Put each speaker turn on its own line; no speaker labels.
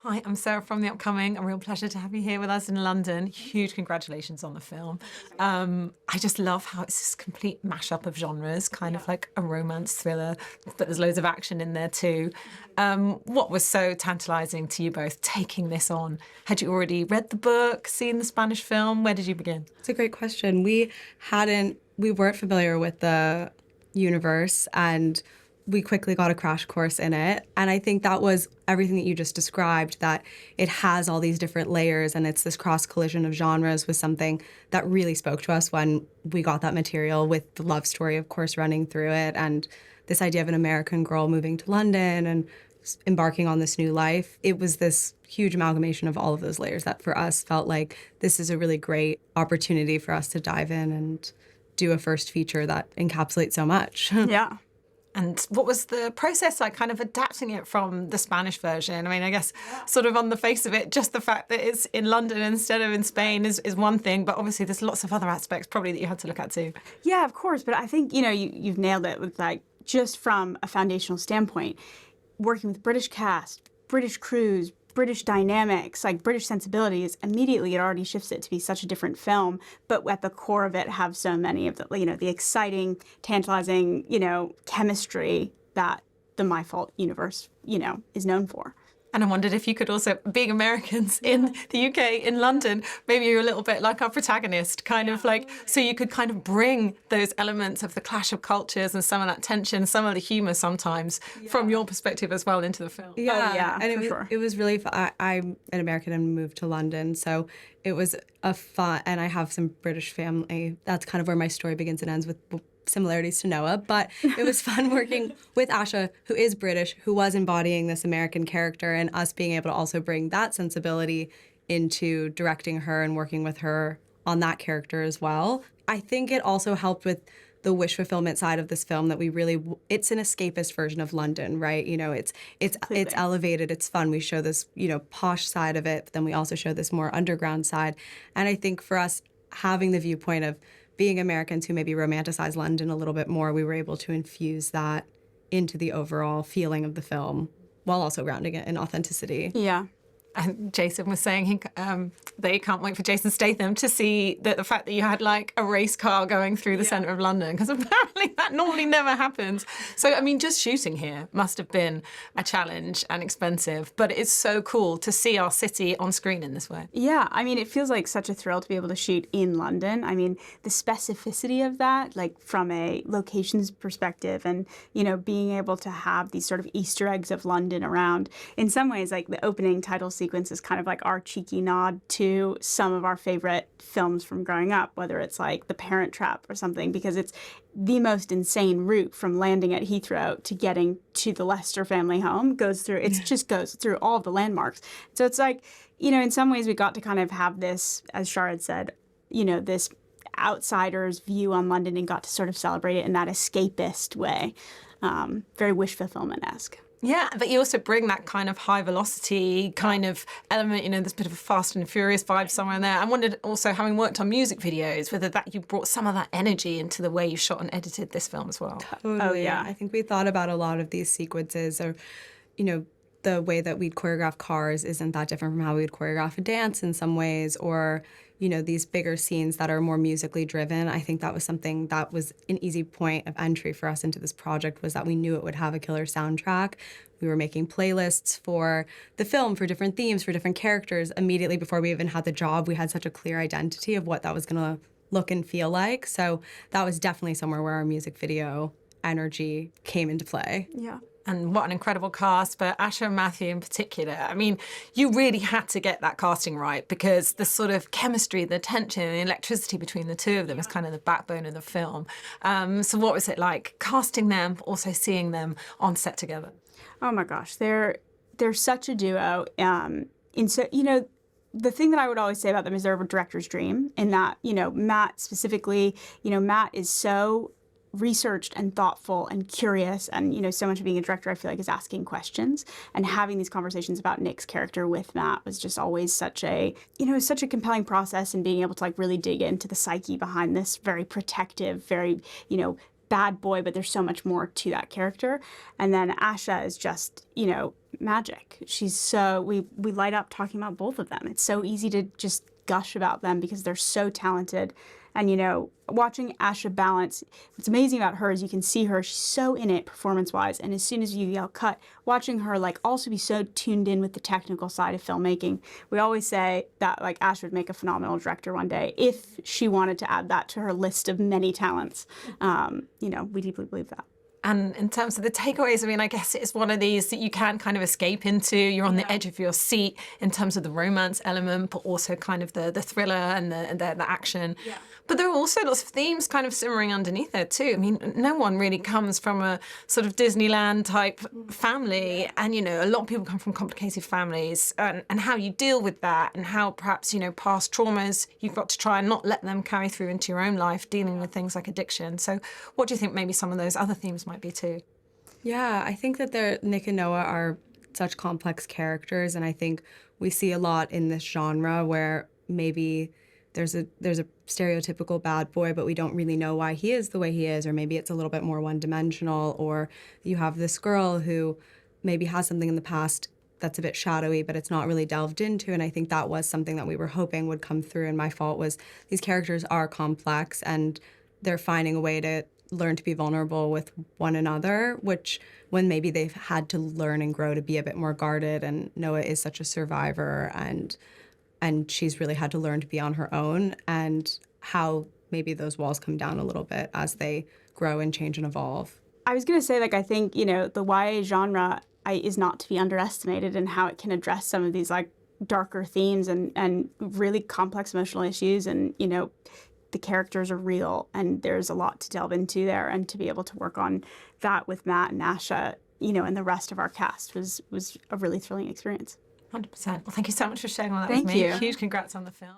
Hi, I'm Sarah from The Upcoming. A real pleasure to have you here with us in London. Huge congratulations on the film. I just love how it's this complete mashup of genres, kind of like a romance thriller, but there's loads of action in there too. What was so tantalising to you both taking this on? Had you already read the book, seen the Spanish film? Where did you begin?
It's a great question. We weren't familiar with the universe, and we quickly got a crash course in it. And I think that was everything that you just described, that it has all these different layers and it's this cross collision of genres, was something that really spoke to us when we got that material, with the love story, of course, running through it, and this idea of an American girl moving to London and embarking on this new life. It was this huge amalgamation of all of those layers that for us felt like this is a really great opportunity for us to dive in and do a first feature that encapsulates so much.
Yeah.
And what was the process like, kind of adapting it from the Spanish version? I mean, I guess sort of on the face of it, just the fact that it's in London instead of in Spain is one thing, but obviously there's lots of other aspects probably that you had to look at too.
Yeah, of course. But I think, you've nailed it with, like, just from a foundational standpoint, working with British cast, British crews, British dynamics, like British sensibilities, immediately it already shifts it to be such a different film, but at the core of it have so many of the exciting, tantalizing, chemistry that the My Fault universe, is known for.
And I wondered if you could also, being Americans in the UK, in London, maybe you're a little bit like our protagonist, kind of like, so you could kind of bring those elements of the clash of cultures and some of that tension, some of the humour sometimes, from your perspective as well into the film.
Yeah, and
sure.
it was really fun. I'm an American and moved to London, so it was a fun, and I have some British family. That's kind of where my story begins and ends, with similarities to Noah, but it was fun working with Asha, who is British, who was embodying this American character, and us being able to also bring that sensibility into directing her and working with her on that character as well. I think it also helped with the wish fulfillment side of this film, that it's an escapist version of London, right? It's elevated, it's fun. We show this, posh side of it, but then we also show this more underground side. And I think for us, having the viewpoint of being Americans who maybe romanticize London a little bit more, we were able to infuse that into the overall feeling of the film while also grounding it in authenticity.
Yeah.
And Jason was saying they can't wait for Jason Statham to see the fact that you had like a race car going through the centre of London, because apparently that normally never happens. So, I mean, just shooting here must have been a challenge and expensive, but it's so cool to see our city on screen in this way.
Yeah, I mean, it feels like such a thrill to be able to shoot in London. I mean, the specificity of that, like from a locations perspective, and, being able to have these sort of Easter eggs of London around. In some ways, like the opening title sequence is kind of like our cheeky nod to some of our favorite films from growing up, whether it's like The Parent Trap or something, because it's the most insane route from landing at Heathrow to getting to the Lester family home. Just goes through all of the landmarks. So it's like, in some ways we got to kind of have this, as Shar had said, this outsider's view on London, and got to sort of celebrate it in that escapist way. Very wish fulfillment-esque.
Yeah, but you also bring that kind of high velocity kind of element, there's a bit of a Fast and Furious vibe somewhere in there. I wondered also, having worked on music videos, whether that you brought some of that energy into the way you shot and edited this film as well.
Totally.
Oh, yeah.
I think we thought about a lot of these sequences, or, the way that we'd choreograph cars isn't that different from how we'd choreograph a dance in some ways, or, these bigger scenes that are more musically driven. I think that was something that was an easy point of entry for us into this project, was that we knew it would have a killer soundtrack. We were making playlists for the film, for different themes, for different characters. Immediately before we even had the job, we had such a clear identity of what that was going to look and feel like. So that was definitely somewhere where our music video energy came into play.
Yeah.
And what an incredible cast, but Asha and Matthew in particular. I mean, you really had to get that casting right, because the sort of chemistry, the tension, the electricity between the two of them is kind of the backbone of the film. So what was it like casting them, but also seeing them on set together?
Oh my gosh, they're such a duo. The thing that I would always say about them is they're a director's dream, in that, Matt specifically, Matt is so researched and thoughtful and curious, and so much of being a director, I feel like, is asking questions, and having these conversations about Nick's character with Matt was just always such a compelling process, and being able to like really dig into the psyche behind this very protective, very bad boy, but there's so much more to that character. And then Asha is just, you know, magic. She's so, we light up talking about both of them. It's so easy to just gush about them because they're so talented. And, you know, watching Asha balance, what's amazing about her is you can see her, she's so in it performance-wise. And as soon as you yell cut, watching her, like, also be so tuned in with the technical side of filmmaking. We always say that, like, Asha would make a phenomenal director one day if she wanted to add that to her list of many talents. You know, we deeply believe that.
And in terms of the takeaways, I mean, I guess it's one of these that you can kind of escape into. You're on the edge of your seat in terms of the romance element, but also kind of the thriller and the action. Yeah. But there are also lots of themes kind of simmering underneath it too. I mean, no one really comes from a sort of Disneyland type family. And, you know, a lot of people come from complicated families, and how you deal with that, and how perhaps, you know, past traumas, you've got to try and not let them carry through into your own life, dealing with things like addiction. So what do you think maybe some of those other themes might be too?
Yeah, I think that Nick and Noah are such complex characters, and I think we see a lot in this genre where maybe there's a stereotypical bad boy, but we don't really know why he is the way he is, or maybe it's a little bit more one-dimensional, or you have this girl who maybe has something in the past that's a bit shadowy, but it's not really delved into. And I think that was something that we were hoping would come through. And my fault was these characters are complex, and they're finding a way to learn to be vulnerable with one another, which when maybe they've had to learn and grow to be a bit more guarded. And Noah is such a survivor, and she's really had to learn to be on her own, and how maybe those walls come down a little bit as they grow and change and evolve.
I was going to say, like, I think, you know, the YA genre is not to be underestimated, and how it can address some of these, like, darker themes and really complex emotional issues. And, you know, the characters are real, and there's a lot to delve into there. And to be able to work on that with Matt and Asha, you know, and the rest of our cast was a really thrilling experience.
100%. Well, thank you so much for sharing all that
Thank
with me.
you.
Huge congrats on the film.